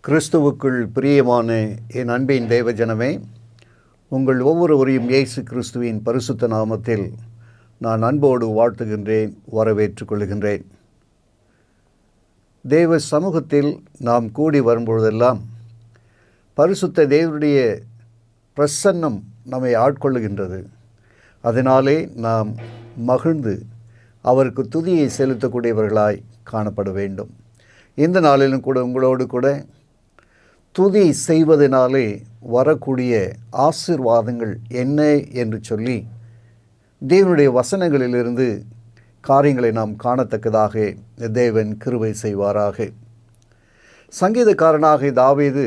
கிறிஸ்துவுக்குள் பிரியமான என் அன்பின் தேவஜனமே, உங்கள் ஒவ்வொருவரையும் இயேசு கிறிஸ்துவின் பரிசுத்த நாமத்தில் நான் அன்போடு வாழ்த்துகின்றேன், வரவேற்றுக் கொள்கின்றேன். தேவ சமூகத்தில் நாம் கூடி வரும்பொழுதெல்லாம் பரிசுத்த தேவனுடைய பிரசன்னம் நம்மை ஆட்கொள்ளுகின்றது. அதனாலே நாம் மகிழ்ந்து அவருக்கு துதியை செலுத்தக்கூடியவர்களாய் காணப்பட வேண்டும். இந்த நாளிலும் கூட உங்களோடு கூட துதி செய்வதனாலே வரக்கூடிய ஆசீர்வாதங்கள் என்ன என்று சொல்லி தேவனுடைய வசனங்களிலிருந்து காரியங்களை நாம் காணத்தக்கதாக தேவன் கிருபை செய்வாராக. சங்கீதக்காரனாக தாவீது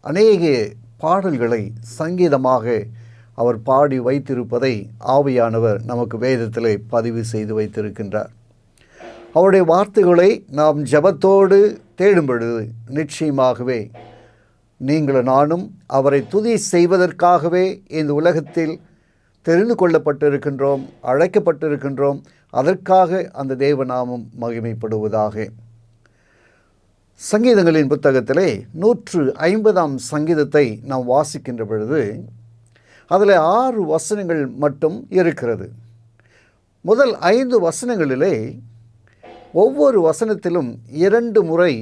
அநேக பாடல்களை சங்கீதமாக அவர் பாடி வைத்திருப்பதை ஆவியானவர் நமக்கு வேதத்திலே பதிவு செய்து வைத்திருக்கின்றார். அவருடைய வார்த்தைகளை நாம் ஜெபத்தோடு தேடும் பொழுது நிச்சயமாகவே நீங்களும் நானும் அவரை துதி செய்வதற்காகவே இந்த உலகத்தில் தெரிந்து கொள்ளப்பட்டிருக்கின்றோம், அழைக்கப்பட்டிருக்கின்றோம். அதற்காக அந்த தேவநாமம் மகிமைப்படுவதாக. சங்கீதங்களின் புத்தகத்திலே 150ஆம் சங்கீதத்தை நாம் வாசிக்கின்ற பொழுது அதில் 6 வசனங்கள் மட்டும் இருக்கிறது. முதல் 5 வசனங்களிலே ஒவ்வொரு வசனத்திலும் 2 முறை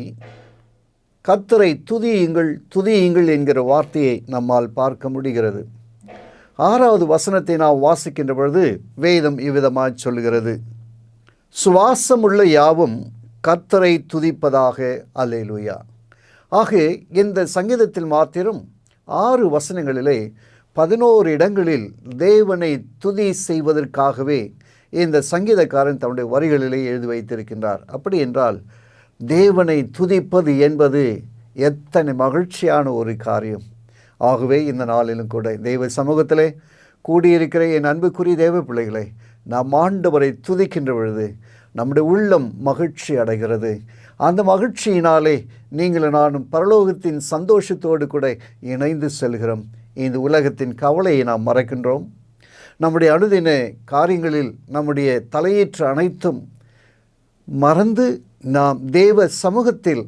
கர்த்தரை துதியுங்கள் துதியுங்கள் என்கிற வார்த்தையை நம்மால் பார்க்க முடிகிறது. 6வது வசனத்தை நாம் வாசிக்கின்ற பொழுது வேதம் இவ்விதமாய் சொல்கிறது, சுவாசமுள்ள யாவும் கர்த்தரை துதிப்பதாக, அல்லேலூயா. ஆக இந்த சங்கீதத்தில் மாத்திரம் 6 வசனங்களிலே 11 இடங்களில் தேவனை துதி செய்வதற்காகவே இந்த சங்கீதக்காரன் தன்னுடைய வரிகளிலே எழுதி வைத்திருக்கின்றார். அப்படி என்றால் தேவனை துதிப்பது என்பது எத்தனை மகிழ்ச்சியான ஒரு காரியம். ஆகவே இந்த நாளிலும் கூட தெய்வ சமூகத்திலே கூடியிருக்கிற என் அன்புக்குரிய தேவ பிள்ளைகளை நாம் ஆண்டவரை துதிக்கின்ற பொழுது நம்முடைய உள்ளம் மகிழ்ச்சி அடைகிறது. அந்த மகிழ்ச்சியினாலே நீங்களும் நானும் பரலோகத்தின் சந்தோஷத்தோடு கூட இணைந்து செல்கிறோம். இந்த உலகத்தின் கவலையை நாம் மறக்கின்றோம். நம்முடைய அனுதின காரியங்களில் நம்முடைய தலையீற்று அனைத்தும் மறந்து நாம் தேவ சமூகத்தில்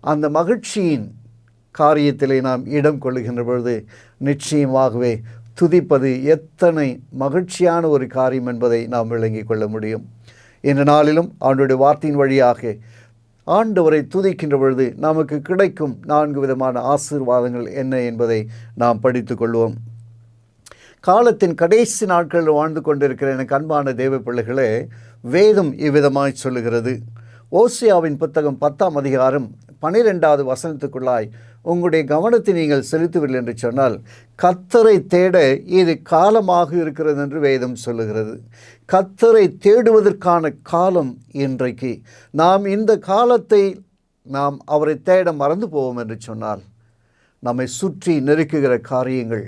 அந்த மகிழ்ச்சியின் காரியத்திலே நாம் இடம் கொள்ளுகின்ற பொழுது நிச்சயமாகவே துதிப்பது எத்தனை மகிழ்ச்சியான ஒரு காரியம் என்பதை நாம் விளங்கிக் கொள்ள முடியும். இந்த நாளிலும் ஆண்டவருடைய வார்த்தையின் வழியாக ஆண்டவரை துதிக்கின்ற பொழுது நமக்கு கிடைக்கும் 4 விதமான ஆசீர்வாதங்கள் என்ன என்பதை நாம் படித்து கொள்வோம். காலத்தின் கடைசி நாட்களில் வாழ்ந்து கொண்டிருக்கிற எனக்கு அன்பான தேவ பிள்ளைகளே, வேதம் இவ்விதமாய் சொல்லுகிறது. ஓசியாவின் புத்தகம் 10ஆம் அதிகாரம் 12வது வசனத்துக்குள்ளாய் உங்களுடைய கவனத்தை நீங்கள் செலுத்துவீர்கள் என்று சொன்னால், கர்த்தரை தேட இது காலமாக இருக்கிறது என்று வேதம் சொல்லுகிறது. கர்த்தரை தேடுவதற்கான காலம் இன்றைக்கு. நாம் இந்த காலத்தை நாம் அவரை தேட மறந்து போவோம் என்று சொன்னால், நம்மை சுற்றி நெருக்குகிற காரியங்கள்,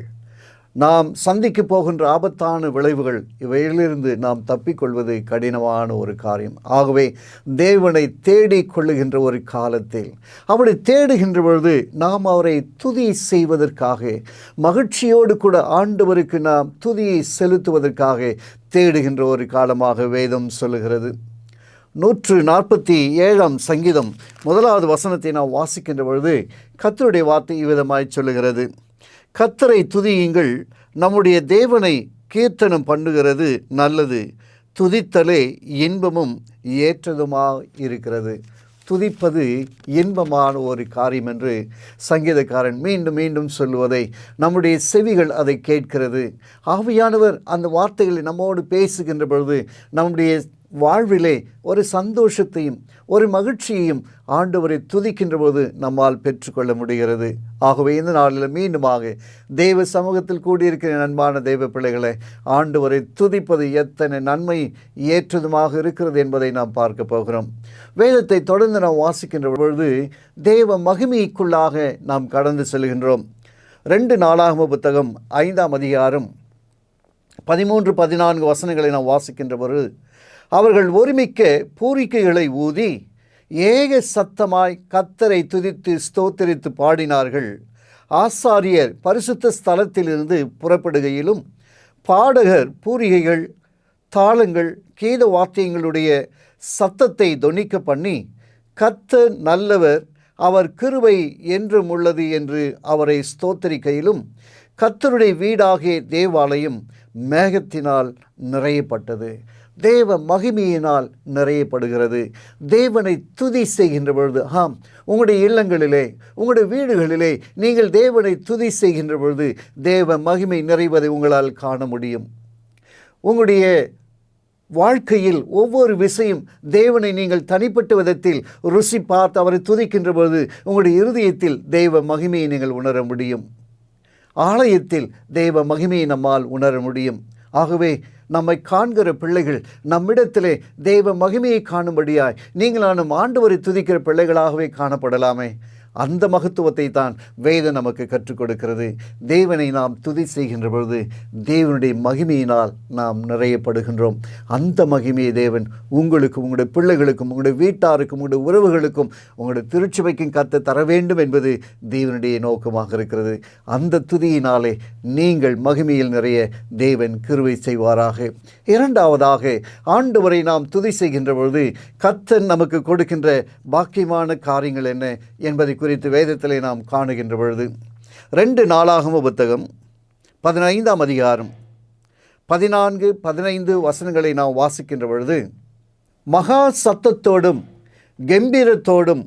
நாம் சந்திக்க போகின்ற ஆபத்தான விளைவுகள், இவையிலிருந்து நாம் தப்பிக்கொள்வது கடினமான ஒரு காரியம். ஆகவே தேவனை தேடிக் கொள்ளுகின்ற ஒரு காலத்தில் அவரை தேடுகின்ற பொழுது நாம் அவரை துதி செய்வதற்காக, மகிழ்ச்சியோடு கூட ஆண்டவருக்கு நாம் துதியை செலுத்துவதற்காக தேடுகின்ற ஒரு காலமாக வேதம் சொல்லுகிறது. 147ஆம் சங்கீதம் 1வது வசனத்தை நாம் வாசிக்கின்ற பொழுது கர்த்தருடைய வார்த்தை இவ்விதமாய் சொல்லுகிறது, கர்த்தரை துதியுங்கள், நம்முடைய தேவனை கீர்த்தனம் பண்ணுகிறது நல்லது, துதித்தலே இன்பமும் ஏற்றதுமாக இருக்கிறது. துதிப்பது இன்பமான ஒரு காரியம் என்று சங்கீதக்காரன் மீண்டும் மீண்டும் சொல்லுவதை நம்முடைய செவிகள் அதை கேட்கிறது. ஆவியானவர் அந்த வார்த்தைகளை நம்மோடு பேசுகின்ற பொழுது நம்முடைய வாழ்விலே ஒரு சந்தோஷத்தையும் ஒரு மகிழ்ச்சியையும் ஆண்டவரை துதிக்கின்ற போது நம்மால் பெற்றுக்கொள்ள முடிகிறது. ஆகவே இந்த நாளில் மீண்டுமாக தெய்வ சமூகத்தில் கூடியிருக்கிற அன்பான தெய்வ பிள்ளைகளை, ஆண்டவரை துதிப்பது எத்தனை நன்மை ஏற்றதுமாக இருக்கிறது என்பதை நாம் பார்க்க போகிறோம். வேதத்தை தொடர்ந்து நாம் வாசிக்கின்ற பொழுது தேவ மகிமைக்குள்ளாக நாம் கடந்து செல்கின்றோம். 2 நாளாகம புத்தகம் 5ஆம் அதிகாரம் 13-14 வசனங்களை நாம் வாசிக்கின்ற பொழுது, அவர்கள் ஒருமிக்க பூரிக்கைகளை ஊதி ஏக சத்தமாய் கர்த்தரை துதித்து ஸ்தோத்திரித்து பாடினார்கள். ஆசாரியர் பரிசுத்த ஸ்தலத்திலிருந்து புறப்படுகையிலும் பாடகர் பூரிகைகள், தாளங்கள், கீத வாத்தியங்களுடைய சத்தத்தை தொனிக்க பண்ணி, கர்த்தர் நல்லவர், அவர் கிருபை என்றும் உள்ளது என்று அவரை ஸ்தோத்தரிக்கையிலும் கர்த்தருடைய வீடாகிய தேவாலயம் மேகத்தினால் நிறையப்பட்டது. தேவ மகிமையினால் நிறையப்படுகிறது. தேவனை துதி செய்கின்ற பொழுது, உங்களுடைய இல்லங்களிலே, உங்களுடைய வீடுகளிலே நீங்கள் தேவனை துதி செய்கின்ற பொழுது தேவ மகிமை நிறைவதை உங்களால் காண முடியும். உங்களுடைய வாழ்க்கையில் ஒவ்வொரு விஷயம் தேவனை நீங்கள் தனிப்பட்ட விதத்தில் ருசி பார்த்து அவரை துதிக்கின்ற பொழுது உங்களுடைய இருதயத்தில் தெய்வ மகிமையை நீங்கள் உணர முடியும். ஆலயத்தில் தெய்வ மகிமையை நம்மால் உணர முடியும். ஆகவே நம்மை காண்கிற பிள்ளைகள் நம்மிடத்திலே தெய்வ மகிமையை காணும்படியாய் நீங்களானும் ஆண்டவரை துதிக்கிற பிள்ளைகளாகவே காணப்படலாமே. அந்த மகத்துவத்தை தான் வேதம் நமக்கு கற்றுக் கொடுக்கிறது. தேவனை நாம் துதி செய்கின்ற பொழுது தேவனுடைய மகிமையினால் நாம் நிறையப்படுகின்றோம். அந்த மகிமையை தேவன் உங்களுக்கும் உங்களுடைய பிள்ளைகளுக்கும் உங்களுடைய வீட்டாருக்கும் உங்களுடைய உறவுகளுக்கும் உங்களுடைய திருச்சபைக்கும் கற்று தர வேண்டும் என்பது தேவனுடைய நோக்கமாக இருக்கிறது. அந்த துதியினாலே நீங்கள் மகிமையில் நிறைய தேவன் கிருபை செய்வாராக. இரண்டாவதாக, ஆண்டவரை நாம் துதி செய்கின்ற பொழுது கர்த்தர் நமக்கு கொடுக்கின்ற பாக்கியமான காரியங்கள் என்ன என்பதை குறித்து வேதத்திலே நாம் காணுகின்ற பொழுது 2 நாளாகம புத்தகம் 15ஆம் அதிகாரம் 14-15 வசனங்களை நாம் வாசிக்கின்ற பொழுது, மகா சத்தத்தோடும் கம்பீரத்தோடும்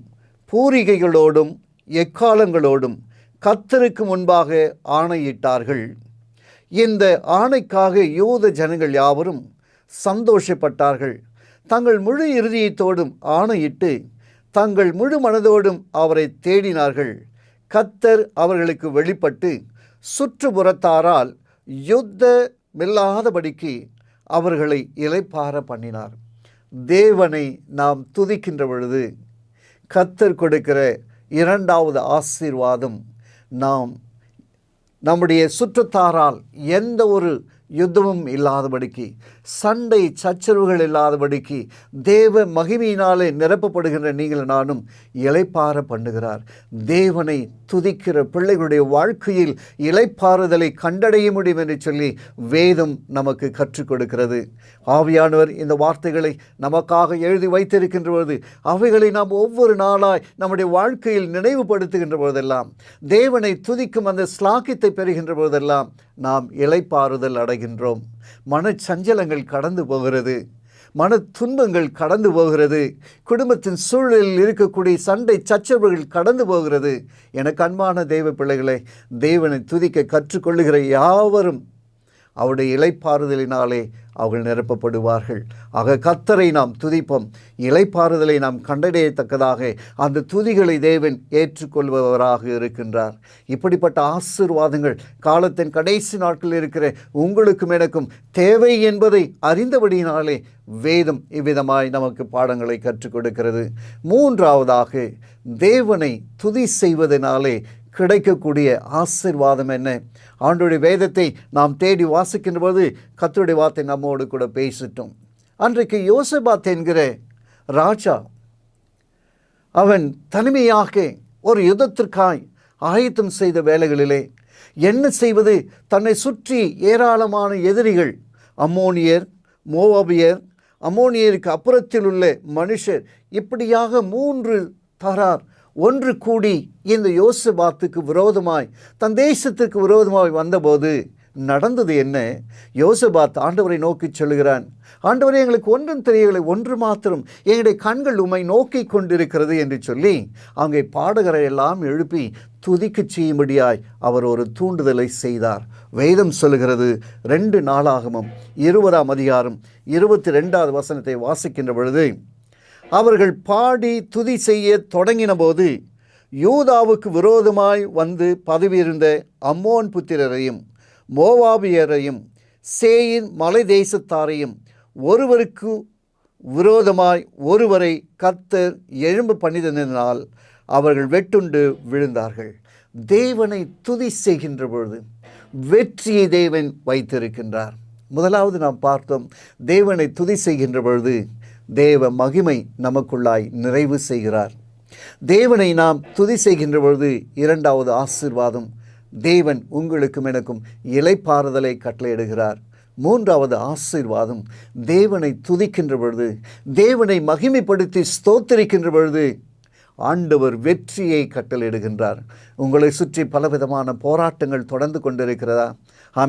பூரிகைகளோடும் எக்காலங்களோடும் கர்த்தருக்கு முன்பாக ஆணையிட்டார்கள். இந்த ஆணைக்காக யூத ஜனங்கள் யாவரும் சந்தோஷப்பட்டார்கள். தங்கள் முழு இருதயத்தோடும் ஆணையிட்டு தங்கள் முழு மனதோடும் அவரை தேடினார்கள். கர்த்தர் அவர்களுக்கு வெளிப்பட்டு சுற்றுப்புறத்தாரால் யுத்தமில்லாதபடிக்கு அவர்களை இளைப்பாற பண்ணினார். தேவனை நாம் துதிக்கின்ற பொழுது கர்த்தர் கொடுக்கிற இரண்டாவது ஆசீர்வாதம், நம்முடைய சுற்றத்தாரால் எந்த ஒரு யுத்தமும் இல்லாதபடிக்கு, சண்டை சச்சரவுகள் இல்லாதபடிக்கு தேவ மகிமையினாலே நிரப்பப்படுகின்ற நீங்கள் நானும் இளைப்பாற பண்ணுகிறார். தேவனை துதிக்கிற பிள்ளைகளுடைய வாழ்க்கையில் இளைப்பாறுதலை கண்டடைய முடியும் என்று சொல்லி வேதம் நமக்கு கற்றுக் கொடுக்கிறது. ஆவியானவர் இந்த வார்த்தைகளை நமக்காக எழுதி வைத்திருக்கின்ற பொழுது அவைகளை நாம் ஒவ்வொரு நாளாய் நம்முடைய வாழ்க்கையில் நினைவுபடுத்துகின்ற பொழுதெல்லாம், தேவனை துதிக்கும் அந்த ஸ்லாக்கியத்தை பெறுகின்ற பொழுதெல்லாம் நாம் இளைப்பாறுதல் அடைகின்றோம். மனச்சஞ்சலங்கள் கடந்து போகிறது, மன துன்பங்கள் கடந்து போகிறது, குடும்பத்தின் சூழலில் இருக்கக்கூடிய சண்டை சச்சரவுகள் கடந்து போகிறது. எனக்கு அன்பான தேவ பிள்ளைகளை, தேவனை துதிக்க கற்றுக்கொள்ளுகிற யாவரும் அவருடைய இளைப்பாறுதலினாலே அவர்கள் நிரப்பப்படுவார்கள். ஆக கர்த்தரை நாம் துதிப்போம். இளைப்பாறுதலை நாம் கண்டடையத்தக்கதாக அந்த துதிகளை தேவன் ஏற்றுக்கொள்பவராக இருக்கின்றார். இப்படிப்பட்ட ஆசீர்வாதங்கள் காலத்தின் கடைசி நாட்களில் இருக்கிற உங்களுக்கும் எனக்கும் தேவை என்பதை அறிந்தபடியினாலே வேதம் இவ்விதமாய் நமக்கு பாடங்களை கற்றுக் கொடுக்கிறது. மூன்றாவதாக, தேவனை துதி செய்வதனாலே கிடைக்கக்கூடிய ஆசீர்வாதம் என்ன? ஆண்டவருடைய வேதத்தை நாம் தேடி வாசிக்கின்ற போது கர்த்தருடைய வார்த்தை நம்மோடு கூட பேசிட்டோம். அன்றைக்கு யோசபாத் என்கிற ராஜா, அவன் தனிமையாக ஒரு யுத்தத்திற்காய் ஆயத்தம் செய்த வேளைகளிலே என்ன செய்வது? தன்னை சுற்றி ஏராளமான எதிரிகள், அம்மோனியர், மோவாபியர், அம்மோனியருக்கு அப்புறத்தில் உள்ள மனுஷர், இப்படியாக 3 தரார் ஒன்று கூடி இந்த யோசபாத்துக்கு விரோதமாய், தன் தேசத்திற்கு விரோதமாய் வந்தபோது நடந்தது என்ன? யோசபாத் ஆண்டவரை நோக்கி சொல்லுகிறான், ஆண்டவரே, எங்களுக்கு ஒன்றும் தெரியவில்லை, ஒன்று மாத்திரம் எங்களுடைய கண்கள் உம்மை நோக்கி கொண்டிருக்கிறது என்று சொல்லி அங்கே பாடகரை எல்லாம் எழுப்பி துதிக்க செய்யும்படியாய் அவர் ஒரு தூண்டுதலை செய்தார். வேதம் சொல்லுகிறது, 2 நாளாகமம் 20ஆம் அதிகாரம் 22வது வசனத்தை வாசிக்கின்ற பொழுது, அவர்கள் பாடி துதி செய்ய தொடங்கின போது யூதாவுக்கு விரோதமாய் வந்து பதவியிருந்த அம்மோன் புத்திரரையும் மோவாபியரையும் சேயின் மலை தேசத்தாரையும் ஒருவருக்கு விரோதமாய் ஒருவரை கர்த்தர் எழும்ப பண்ணிதனால் அவர்கள் வெட்டுண்டு விழுந்தார்கள். தேவனை துதி செய்கின்ற பொழுது வெற்றியை தேவன் வைத்திருக்கின்றார். முதலாவது நாம் பார்த்தோம், தேவனை துதி செய்கின்ற பொழுது தேவ மகிமை நமக்குள்ளாய் நிறைவு செய்கிறார். தேவனை நாம் துதி செய்கின்ற பொழுது இரண்டாவது ஆசீர்வாதம், தேவன் உங்களுக்கும் எனக்கும் இளைப்பாறுதலை கட்டளையிடுகிறார். மூன்றாவது ஆசீர்வாதம், தேவனை துதிக்கின்ற பொழுது, தேவனை மகிமைப்படுத்தி ஸ்தோத்திரிக்கின்ற பொழுது ஆண்டவர் வெற்றியை கட்டளையிடுகின்றார். உங்களை சுற்றி பலவிதமான போராட்டங்கள் தொடர்ந்து கொண்டிருக்கிறதா?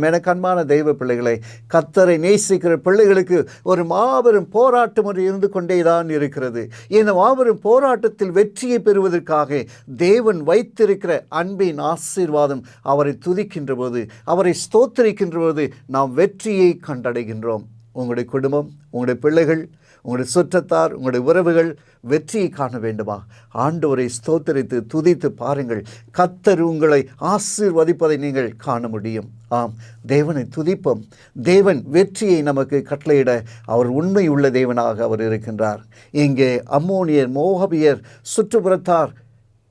எனக்கு அன்பான தெய்வ பிள்ளைகளை, கர்த்தரை நேசிக்கிற பிள்ளைகளுக்கு ஒரு மாபெரும் போராட்டம் ஒன்று இருந்து கொண்டேதான் இருக்கிறது. இந்த மாபெரும் போராட்டத்தில் வெற்றியை பெறுவதற்காக தேவன் வைத்திருக்கிற அன்பின் ஆசீர்வாதம், அவரை துதிக்கின்ற போது, அவரை ஸ்தோத்திரிக்கின்ற போது நாம் வெற்றியை கண்டடைகின்றோம். உங்களுடைய குடும்பம், உங்களுடைய பிள்ளைகள், உங்களுடைய சுற்றத்தார், உங்களுடைய உறவுகள் வெற்றியை காண வேண்டுமா? ஆண்டவரை ஸ்தோத்திரித்து துதித்து பாருங்கள். கர்த்தர் உங்களை ஆசீர்வதிப்பதை நீங்கள் காண முடியும். ஆம், தேவனை துதிப்போம். தேவன் வெற்றியை நமக்கு கட்டளையிட அவர் உண்மை உள்ள தேவனாக அவர் இருக்கின்றார். இங்கே அம்மோனியர், மோவாபியர், சுற்றுப்புறத்தார்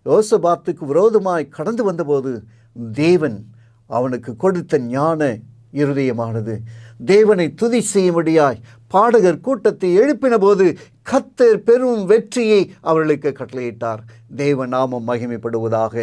யோசபாத்துக்கு விரோதமாய் கடந்து வந்தபோது தேவன் அவனுக்கு கொடுத்த ஞான இருதயமானது தேவனை துதி செய்யும்படியாய் பாடகர் கூட்டத்தை எழுப்பின போது கர்த்தர் பெரும் வெற்றியை அவர்களுக்கு கட்டளையிட்டார். தேவ நாமம் மகிமைப்படுவதாக.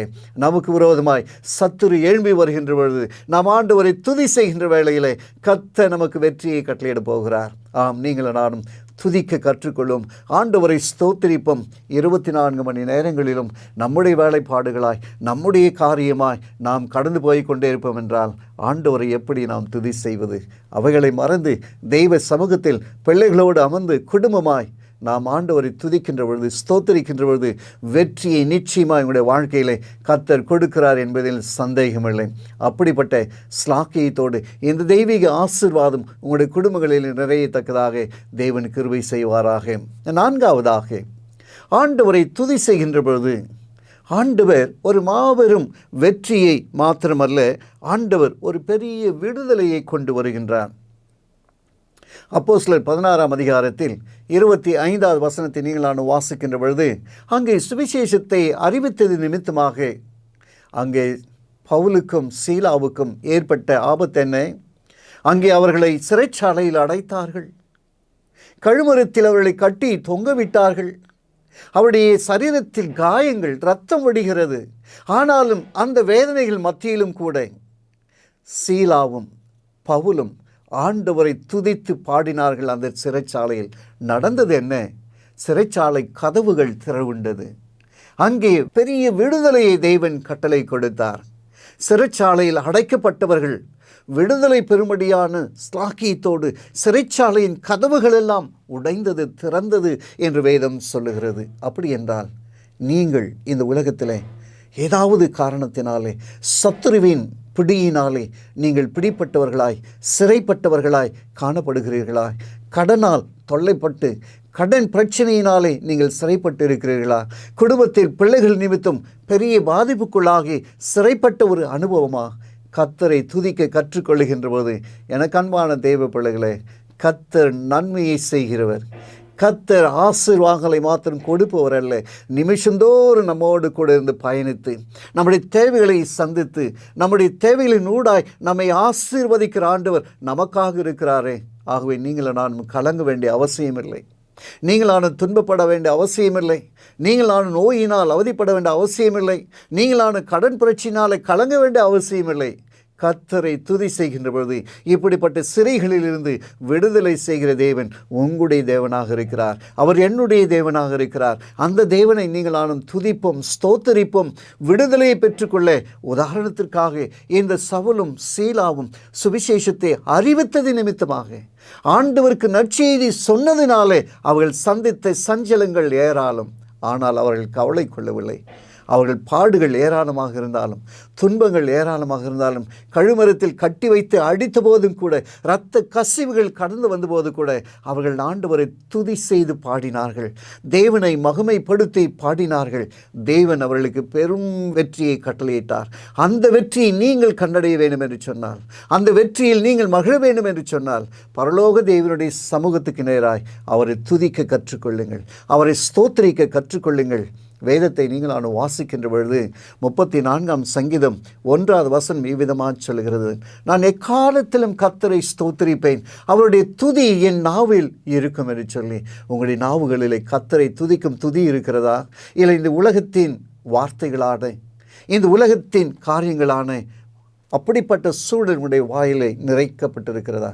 நமக்கு விரோதமாய் சத்துரு எழும்பி வருகின்ற பொழுது நாம் ஆண்டவரை துதி செய்கின்ற வேளையிலே கர்த்தர் நமக்கு வெற்றியை கட்டளையிட போகிறார். ஆம், நீங்களும் நானும் துதிக்க கற்றுக்கொள்ளும். ஆண்டவரை ஸ்தோத்திரிப்போம். 24 மணி நேரங்களிலும் நம்முடைய வேலைப்பாடுகளாய், நம்முடைய காரியமாய் நாம் கடந்து போய் கொண்டே இருப்போம் என்றால் ஆண்டவரை எப்படி நாம் துதி செய்வது? அவைகளை மறந்து தெய்வ சமூகத்தில் பிள்ளைகளோடு அமர்ந்து குடும்பமாய் நாம் ஆண்டவரை துதிக்கின்ற பொழுது, ஸ்தோத்திரிக்கின்ற பொழுது வெற்றியை நிச்சயமாக உங்களுடைய வாழ்க்கையிலே கர்த்தர் கொடுக்கிறார் என்பதில் சந்தேகமில்லை. அப்படிப்பட்ட ஸ்லாக்கியத்தோடு இந்த தெய்வீக ஆசீர்வாதம் உங்களுடைய குடும்பங்களில் நிறையத்தக்கதாக தேவன் கிருபை செய்வாராக. 4வதாக, ஆண்டவரை துதி செய்கின்ற பொழுது ஆண்டவர் ஒரு மாபெரும் வெற்றியை மாத்திரமல்ல, ஆண்டவர் ஒரு பெரிய விடுதலையை கொண்டு வருகின்றார். அப்போஸ்தலர் 16ஆம் அதிகாரத்தில் 25வது வசனத்தை நீங்கள் வாசிக்கின்ற பொழுது, அங்கே சுவிசேஷத்தை அறிவித்தது நிமித்தமாக அங்கே பவுலுக்கும் சீலாவுக்கும் ஏற்பட்ட ஆபத்து என்ன? அங்கே அவர்களை சிறைச்சாலையில் அடைத்தார்கள். கழுமரத்தில் அவர்களை கட்டி தொங்கவிட்டார்கள். அவருடைய சரீரத்தில் காயங்கள், இரத்தம் வடிகிறது. ஆனாலும் அந்த வேதனைகள் மத்தியிலும் கூட சீலாவும் பவுலும் ஆண்டவரை துதித்து பாடினார்கள். அந்த சிறைச்சாலையில் நடந்தது என்ன? சிறைச்சாலை கதவுகள் திறவுண்டது. அங்கே பெரிய விடுதலையை தேவன் கட்டளை கொடுத்தார். சிறைச்சாலையில் அடைக்கப்பட்டவர்கள் விடுதலை பெறும்படியான ஸ்லாக்கியத்தோடு சிறைச்சாலையின் கதவுகள் எல்லாம் உடைந்தது, திறந்தது என்று வேதம் சொல்லுகிறது. அப்படி என்றால் நீங்கள் இந்த உலகத்திலே ஏதாவது காரணத்தினாலே, சத்துருவின் பிடியினாலே நீங்கள் பிடிப்பட்டவர்களாய், சிறைப்பட்டவர்களாய் காணப்படுகிறீர்களா? கடனால் தொல்லைப்பட்டு கடன் பிரச்சனையினாலே நீங்கள் சிறைப்பட்டு இருக்கிறீர்களா? குடும்பத்தில் பிள்ளைகள் நிமித்தம் பெரிய பாதிப்புக்குள்ளாகி சிறைப்பட்ட ஒரு அனுபவமா? கர்த்தரை துதிக்க கற்றுக்கொள்ளுகின்ற போது எனக்கு அன்பான தேவ பிள்ளைகளே, கர்த்தர் நன்மையை செய்கிறவர். கர்த்தர் ஆசீர்வாதங்களை மாத்திரம் கொடுப்பவர் அல்ல, நிமிஷந்தோறும் நம்மோடு கூட இருந்து பயணித்து நம்முடைய தேவைகளை சந்தித்து நம்முடைய தேவைகளின் ஊடாய் நம்மை ஆசீர்வதிக்கிற ஆண்டவர் நமக்காக இருக்கிறாரே. ஆகவே நீங்களும் நான் கலங்க வேண்டிய அவசியமில்லை. நீங்களான துன்பப்பட வேண்டிய அவசியமில்லை. நீங்களான நோயினால் அவதிப்பட வேண்டிய அவசியமில்லை. நீங்களான கடன் பிரச்சனையால் கலங்க வேண்டிய அவசியமில்லை. கர்த்தரை துதி செய்கின்ற பொழுது இப்படிப்பட்ட சிறைகளிலிருந்து விடுதலை செய்கிற தேவன் உங்களுடைய தேவனாக இருக்கிறார். அவர் என்னுடைய தேவனாக இருக்கிறார். அந்த தேவனை நீங்களானும் துதிப்போம், ஸ்தோத்தரிப்போம். விடுதலையை பெற்றுக்கொள்ள உதாரணத்திற்காக இந்த சவுலும் சீலாவும் சுவிசேஷத்தை அறிவித்தது நிமித்தமாக, ஆண்டவருக்கு நற்செய்தி சொன்னதினாலே அவர்கள் சந்தித்த சஞ்சலங்கள் ஏராளம். ஆனால் அவர்கள் கவலை கொள்ளவில்லை. அவர்கள் பாடுகள் ஏராளமாக இருந்தாலும், துன்பங்கள் ஏராளமாக இருந்தாலும், கழுமரத்தில் கட்டி வைத்து அடித்த போதும் கூட, இரத்த கசிவுகள் கடந்து வந்தபோது கூட அவர்கள் ஆண்டவரை துதி செய்து பாடினார்கள். தேவனை மகிமைப்படுத்தி பாடினார்கள். தேவன் அவர்களுக்கு பெரும் வெற்றியை கட்டளையிட்டார். அந்த வெற்றியை நீங்கள் கண்டடைய வேண்டும் என்று சொன்னால், அந்த வெற்றியில் நீங்கள் மகிழ வேண்டும் என்று சொன்னால், பரலோக தேவனுடைய சமூகத்துக்கு நேராய் அவரை துதிக்க கற்றுக்கொள்ளுங்கள், அவரை ஸ்தோத்திரிக்க கற்றுக்கொள்ளுங்கள். வேதத்தை நீங்கள் வாசிக்கின்ற பொழுது 34ஆம் சங்கீதம் 1வது வசனம் இவ்விதமாக சொல்கிறது, நான் எக்காலத்திலும் கர்த்தரை ஸ்தோத்திரிப்பேன், அவருடைய துதி என் நாவில் இருக்கும் என்று சொல்லி. உங்களுடைய நாவுகளிலே கர்த்தரை துதிக்கும் துதி இருக்கிறதா? இல்லை இந்த உலகத்தின் வார்த்தைகளான, இந்த உலகத்தின் காரியங்களான அப்படிப்பட்ட சூழலுடைய வாயிலை நிறைக்கப்பட்டிருக்கிறதா?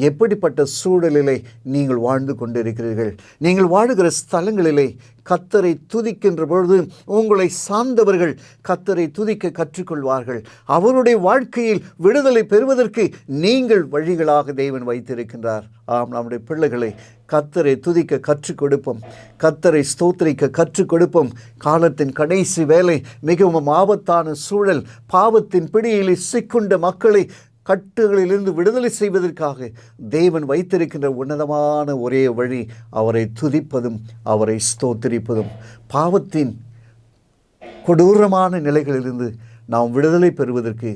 எப்படிப்பட்ட சூழலிலே நீங்கள் வாழ்ந்து கொண்டிருக்கிறீர்கள்? நீங்கள் வாழுகிற ஸ்தலங்களிலே கர்த்தரை துதிக்கின்ற பொழுது உங்களை சார்ந்தவர்கள் கர்த்தரை துதிக்க கற்றுக்கொள்வார்கள். அவருடைய வாழ்க்கையில் விடுதலை பெறுவதற்கு நீங்கள் வழிகளாக தேவன் வைத்திருக்கின்றார். ஆம், நம்முடைய பிள்ளைகளை கர்த்தரை துதிக்க கற்றுக் கொடுப்போம், கர்த்தரை ஸ்தோத்திரிக்க கற்றுக் கொடுப்போம். காலத்தின் கடைசி வேலை, மிகவும் ஆபத்தான சூழல், பாவத்தின் பிடியில் சிக்குண்ட மக்களை கட்டுகளிலிருந்து விடுதலை செய்வதற்காக தேவன் வைத்திருக்கின்ற உன்னதமான ஒரே வழி அவரை துதிப்பதும் அவரை ஸ்தோத்திரிப்பதும். பாவத்தின் கொடூரமான நிலைகளிலிருந்து நாம் விடுதலை பெறுவதற்கு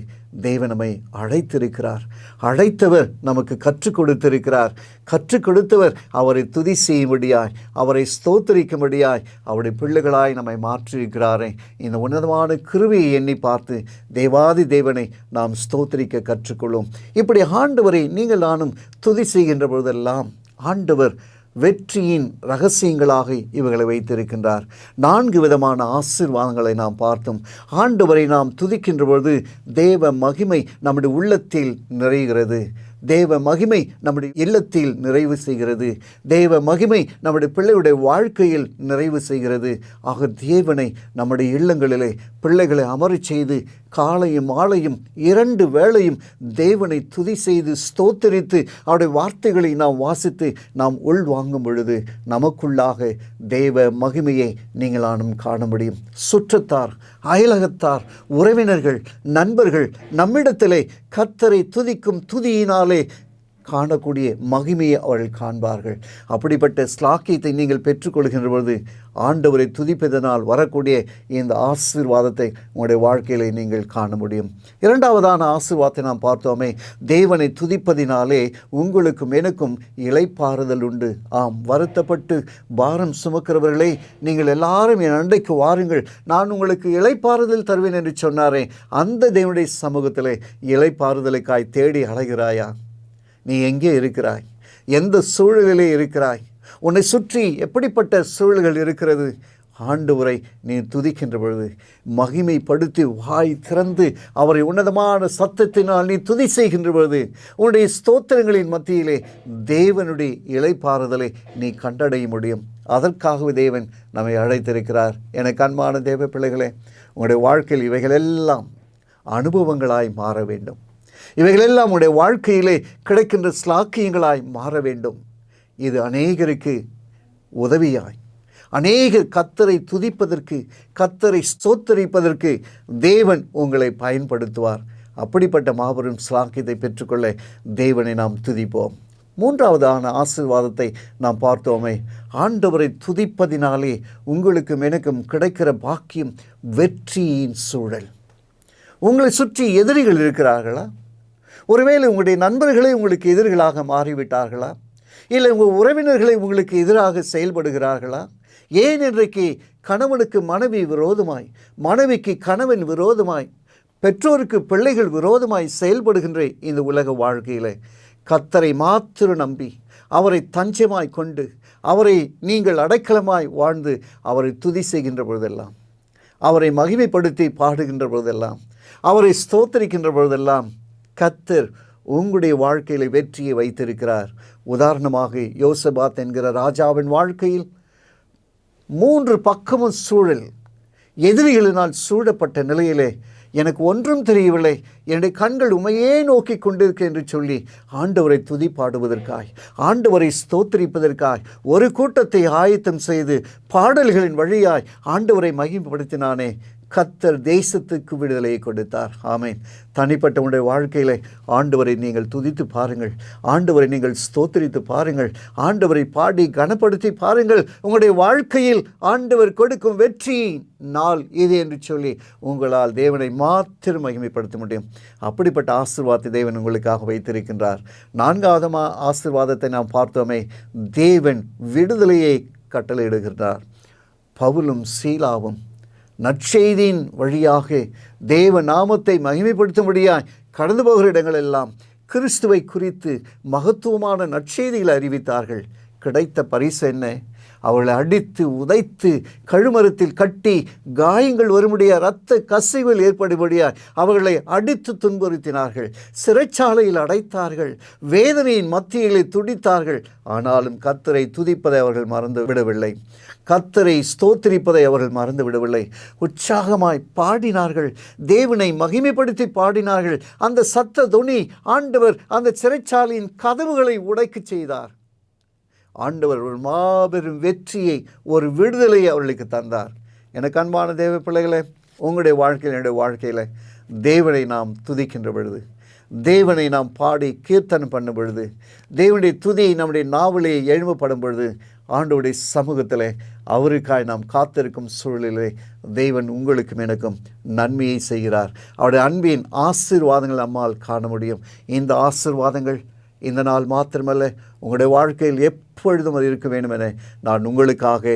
தேவன் நம்மை அழைத்திருக்கிறார். அழைத்தவர் நமக்கு கற்றுக் கொடுத்திருக்கிறார். கற்றுக் கொடுத்தவர் அவரை துதி செய்யும்படியாய், அவரை ஸ்தோத்திரிக்கும்படியாய், அவருடைய பிள்ளைகளாய் நம்மை மாற்றியிருக்கிறாரே. இந்த உன்னதமான கிருபையை எண்ணி பார்த்து தேவாதி தேவனை நாம் ஸ்தோத்திரிக்க கற்றுக்கொள்ளும். இப்படி ஆண்டவரை நீங்கள் நானும் துதி செய்கின்ற பொழுதெல்லாம் ஆண்டவர் வெற்றியின் இரகசியங்களாக இவைகளை வைத்திருக்கின்றார். 4 விதமான ஆசீர்வாதங்களை நாம் பார்த்தோம். ஆண்டவரை நாம் துதிக்கின்ற பொழுது தேவ மகிமை நம்முடைய உள்ளத்தில் நிறைகிறது. தேவ மகிமை நம்முடைய இல்லத்தில் நிறைவு செய்கிறது. தேவ மகிமை நம்முடைய பிள்ளையுடைய வாழ்க்கையில் நிறைவு செய்கிறது. ஆக தேவனை நம்முடைய இல்லங்களிலே பிள்ளைகளை அமரச் செய்து காலையும் மாலையும் 2 வேளையும் தேவனை துதி செய்து ஸ்தோத்திரித்து அவருடைய வார்த்தைகளை நாம் வாசித்து நாம் உள்வாங்கும் பொழுது நமக்குள்ளாக தேவ மகிமையை நீங்கள் நானும் காண முடியும். சுற்றத்தார், அயலகத்தார், உறவினர்கள், நண்பர்கள் நம்மிடத்திலே கர்த்தரை துதிக்கும் துதியினாலே காணக்கூடிய மகிமையை அவர்கள் காண்பார்கள். அப்படிப்பட்ட ஸ்லாக்கியத்தை நீங்கள் பெற்றுக்கொள்கின்ற பொழுது ஆண்டவரை துதிப்பதனால் வரக்கூடிய இந்த ஆசீர்வாதத்தை உங்களுடைய வாழ்க்கையிலே நீங்கள் காண முடியும். 2வதான ஆசீர்வாதத்தை நாம் பார்த்தோமே, தேவனை துதிப்பதினாலே உங்களுக்கும் எனக்கும் இளைப்பாறுதல் உண்டு. ஆம், வருத்தப்பட்டு பாரம் சுமக்கிறவர்களே, நீங்கள் எல்லாரும் என் அண்டைக்கு வாருங்கள், நான் உங்களுக்கு இளைப்பாறுதல் தருவேன் என்று சொன்னாரே, அந்த தேவனுடைய சமூகத்திலே இளைப்பாறுதலுக்காய் தேடி அலைகிறாயா? நீ எங்கே இருக்கிறாய்? எந்த சூழலிலே இருக்கிறாய்? உன்னை சுற்றி எப்படிப்பட்ட சூழல்கள் இருக்கிறது? ஆண்டவரை நீ துதிக்கின்ற பொழுது மகிமைப்படுத்தி வாய் திறந்து அவரை உன்னதமான சத்தத்தினால் நீ துதி செய்கின்ற பொழுது உன்னுடைய ஸ்தோத்திரங்களின் மத்தியிலே தேவனுடைய இளைப்பாறுதலை நீ கண்டடைய முடியும். அதற்காகவே தேவன் நம்மை அழைத்திருக்கிறார். எனக்கு அன்பான தேவ பிள்ளைகளே, உங்களுடைய வாழ்க்கையில் இவைகளெல்லாம் அனுபவங்களாய் மாற வேண்டும். இவைகளெல்லாம் உடைய வாழ்க்கையிலே கிடைக்கின்ற ஸ்லாக்கியங்களாய் மாற வேண்டும். இது அநேகருக்கு உதவியாய், அநேகர் கர்த்தரை துதிப்பதற்கு, கர்த்தரை ஸ்தோத்திரிப்பதற்கு தேவன் உங்களை பயன்படுத்துவார். அப்படிப்பட்ட மாபெரும் ஸ்லாக்கியத்தை பெற்றுக்கொள்ள தேவனை நாம் துதிப்போம். 3வதான ஆசீர்வாதத்தை நாம் பார்த்தோமே, ஆண்டவரை துதிப்பதினாலே உங்களுக்கும் எனக்கும் கிடைக்கிற பாக்கியம் வெற்றியின் சூழல். உங்களை சுற்றி எதிரிகள் இருக்கிறார்களா? ஒருவேளை உங்களுடைய நண்பர்களே உங்களுக்கு எதிரிகளாக மாறிவிட்டார்களா? இல்லை உங்கள் உறவினர்களை உங்களுக்கு எதிராக செயல்படுகிறார்களா? ஏன் இன்றைக்கு கணவனுக்கு மனைவி விரோதமாய், மனைவிக்கு கணவன் விரோதமாய், பெற்றோருக்கு பிள்ளைகள் விரோதமாய் செயல்படுகின்ற இந்த உலக வாழ்க்கையில் கர்த்தரை மாத்திரம் நம்பி அவரை தஞ்சமாய் கொண்டு அவரை நீங்கள் அடைக்கலமாய் வாழ்ந்து அவரை துதி செய்கின்ற பொழுதெல்லாம், அவரை மகிமைப்படுத்தி பாடுகின்ற பொழுதெல்லாம், அவரை ஸ்தோத்திரிக்கின்ற பொழுதெல்லாம் கர்த்தர் உங்களுடைய வாழ்க்கையில் வெற்றியை வைத்திருக்கிறார். உதாரணமாக யோசபாத் என்கிற ராஜாவின் வாழ்க்கையில் 3 பக்கமும் சூழல், எதிரிகளினால் சூழப்பட்ட நிலையிலே எனக்கு ஒன்றும் தெரியவில்லை, என்னுடைய கண்கள் உமையே நோக்கி கொண்டிருக்க என்று சொல்லி ஆண்டவரை துதி பாடுவதற்காய், ஆண்டவரை ஸ்தோத்திரிப்பதற்காய் ஒரு கூட்டத்தை ஆயத்தம் செய்து பாடல்களின் வழியாய் ஆண்டவரை மகிமைப்படுத்தினானே, கர்த்தர் தேசத்துக்கு விடுதலையை கொடுத்தார். ஆமென். தனிப்பட்ட உங்களுடைய வாழ்க்கையில் ஆண்டவரை நீங்கள் துதித்து பாருங்கள், ஆண்டவரை நீங்கள் ஸ்தோத்திரித்து பாருங்கள், ஆண்டவரை பாடி கனப்படுத்தி பாருங்கள். உங்களுடைய வாழ்க்கையில் ஆண்டவர் கொடுக்கும் வெற்றி நாள் இது என்று சொல்லி உங்களால் தேவனை மாத்திரம் மகிமைப்படுத்த முடியும். அப்படிப்பட்ட ஆசீர்வாதத்தை தேவன் உங்களுக்காக வைத்திருக்கின்றார். 4வது ஆசீர்வாதத்தை நாம் பார்த்தோமே, தேவன் விடுதலையை கட்டளையிடுகின்றார். பவுலும் சீலாவும் நற்செய்தியின் வழியாக தேவ நாமத்தை மகிமைப்படுத்தும்படியாய் கடந்து போகிற இடங்களெல்லாம் கிறிஸ்துவை குறித்து மகத்துவமான நற்செய்திகளை அறிவித்தார்கள். கிடைத்த பரிசு என்ன? அவர்களை அடித்து உதைத்து கழுமரத்தில் கட்டி காயங்கள் வரும்படியா இரத்த கசிவில் ஏற்படும்படியா அவர்களை அடித்து துன்புறுத்தினார்கள். சிறைச்சாலையில் அடைத்தார்கள். வேதனையின் மத்தியிலே துடித்தார்கள். ஆனாலும் கர்த்தரை துதிப்பதை அவர்கள் மறந்து விடவில்லை. கர்த்தரை ஸ்தோத்திரிப்பதை அவர்கள் மறந்து விடவில்லை. உற்சாகமாய் பாடினார்கள். தேவனை மகிமைப்படுத்தி பாடினார்கள். அந்த சத்த தொனி ஆண்டவர் அந்த சிறைச்சாலையின் கதவுகளை உடைக்கச் செய்தார். ஆண்டவர் ஒரு மாபெரும் வெற்றியை, ஒரு விடுதலையை அவர்களுக்கு தந்தார். எனக்கு அன்பான தேவ பிள்ளைகளே, உங்களுடைய வாழ்க்கையில், என்னுடைய வாழ்க்கையில் தேவனை நாம் துதிக்கின்ற பொழுது, தேவனை நாம் பாடி கீர்த்தனம் பண்ணும் பொழுது, தேவனுடைய துதியை நம்முடைய நாவலே எழும்பப்படும் பொழுது, ஆண்டவருடைய சமூகத்தில் அவருக்காய் நாம் காத்திருக்கும் சூழலிலே தேவன் உங்களுக்கும் எனக்கும் நன்மையை செய்கிறார். அவருடைய அன்பின் ஆசீர்வாதங்கள் நம்மால் காண முடியும். இந்த ஆசீர்வாதங்கள் இந்த நாள் மாத்திரமல்ல, உங்களுடைய வாழ்க்கையில் எப்பொழுதும் அது இருக்க வேண்டும் என நான் உங்களுக்காக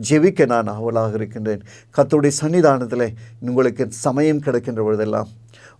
ஜெபிக்க நான் ஆவலாக இருக்கின்றேன். கர்த்தருடைய சன்னிதானத்தில் உங்களுக்கு சமயம் கிடைக்கின்ற பொழுதெல்லாம்,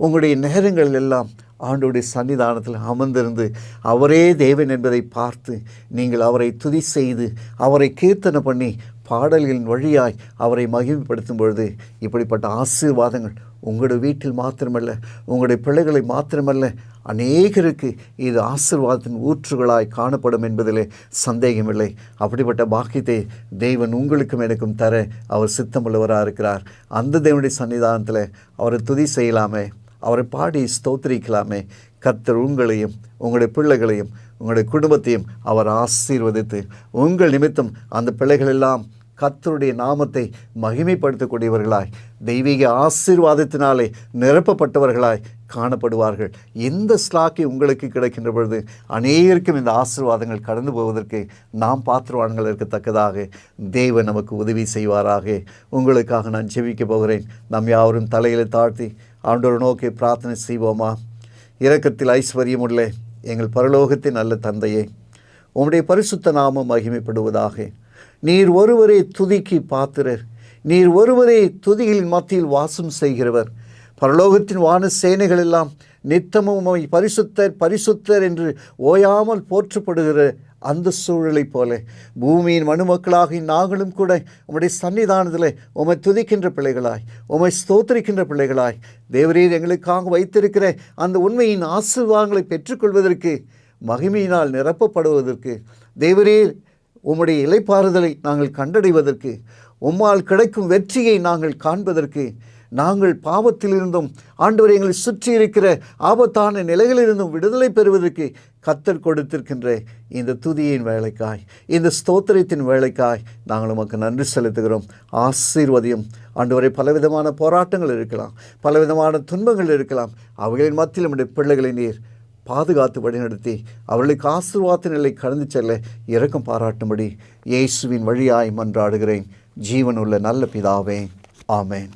உங்களுடைய நேரங்கள் எல்லாம் ஆண்டவருடைய சன்னிதானத்தில் அமர்ந்திருந்து அவரே தேவன் என்பதை பார்த்து நீங்கள் அவரை துதி செய்து அவரை கீர்த்தனை பண்ணி பாடல்களின் வழியாய் அவரை மகிமைப்படுத்தும் பொழுது இப்படிப்பட்ட ஆசீர்வாதங்கள் உங்களுடைய வீட்டில் மாத்திரமல்ல, உங்களுடைய பிள்ளைகளை மாத்திரமல்ல, அநேகருக்கு இது ஆசீர்வாதத்தின் ஊற்றுகளாய் காணப்படும் என்பதிலே சந்தேகமில்லை. அப்படிப்பட்ட பாக்கியத்தை தேவன் உங்களுக்கும் எனக்கும் தர அவர் சித்தமுள்ளவராக இருக்கிறார். அந்த தேவனுடைய சன்னிதானத்தில் அவரை துதி செய்யலாமே, அவரை பாடி ஸ்தோத்திரிக்கலாமே. கர்த்தர் உங்களையும் உங்களுடைய பிள்ளைகளையும் உங்களுடைய குடும்பத்தையும் அவர் ஆசீர்வதித்து உங்கள் நிமித்தம் அந்த பிள்ளைகளெல்லாம் கர்த்தருடைய நாமத்தை மகிமைப்படுத்தக்கூடியவர்களாய், தெய்வீக ஆசீர்வாதத்தினாலே நிரப்பப்பட்டவர்களாய் காணப்படுவார்கள். இந்த ஸ்லாக்கி உங்களுக்கு கிடைக்கின்ற பொழுது அநேகருக்கும் இந்த ஆசீர்வாதங்கள் கடந்து போவதற்கு நாம் பாத்திரவான்கள் இருக்கத்தக்கதாக தேவன் நமக்கு உதவி செய்வாராக. உங்களுக்காக நான் ஜெபிக்க போகிறேன். நம் யாவரும் தலையில் தாழ்த்தி ஆண்டவரை நோக்கி பிரார்த்தனை செய்வோமா? இரக்கத்தில் ஐஸ்வர்யமுள்ள எங்கள் பரலோகத்தின் நல்ல தந்தையே, உம்முடைய பரிசுத்த நாமம் மகிமைப்படுவதாக. நீர் ஒருவரே துதிக்கு பாத்திரர். நீர் ஒருவரே துதிகளின் மத்தியில் வாசம் செய்கிறவர். பரலோகத்தின் வான சேனைகள் எல்லாம் நித்தமும் பரிசுத்தர் பரிசுத்தர் என்று ஓயாமல் போற்றப்படுகிற அந்த சூழலைப் போல பூமியின் மனுமக்களாகி நாங்களும் கூட உம்முடைய சன்னிதானத்தில் உம்மை துதிக்கின்ற பிள்ளைகளாய், உம்மை ஸ்தோத்திரிக்கின்ற பிள்ளைகளாய், தேவரீர் எங்களுக்காக வைத்திருக்கிற அந்த உண்மையின் ஆசீர்வாதங்களை பெற்றுக்கொள்வதற்கு, மகிமையினால் நிரப்பப்படுவதற்கு, தேவரீர் உம்முடைய இளைப்பாறுதலை நாங்கள் கண்டடைவதற்கு, உம்மால் கிடைக்கும் வெற்றியை நாங்கள் காண்பதற்கு, நாங்கள் பாவத்திலிருந்தும் ஆண்டவர் எங்களை சுற்றி இருக்கிற ஆபத்தான நிலைகளிலிருந்தும் விடுதலை பெறுவதற்கு கர்த்தர் கொடுத்திருக்கின்ற இந்த துதியின் வேலைக்காய், இந்த ஸ்தோத்திரத்தின் வேலைக்காய் நாங்கள் உமக்கு நன்றி செலுத்துகிறோம். ஆசீர்வதியும் ஆண்டவரை. பலவிதமான போராட்டங்கள் இருக்கலாம், பலவிதமான துன்பங்கள் இருக்கலாம். அவைகளின் மத்தியில் நம்முடைய பிள்ளைகளை நீர் பாதுகாத்து வழிநடத்தி அவர்களுக்கு ஆசீர்வாத நிலை கடந்து செல்ல இரக்கம் பாராட்டும்படி இயேசுவின் வழியாய் மன்றாடுகிறேன். ஜீவனுள்ள நல்ல பிதாவே, ஆமேன்.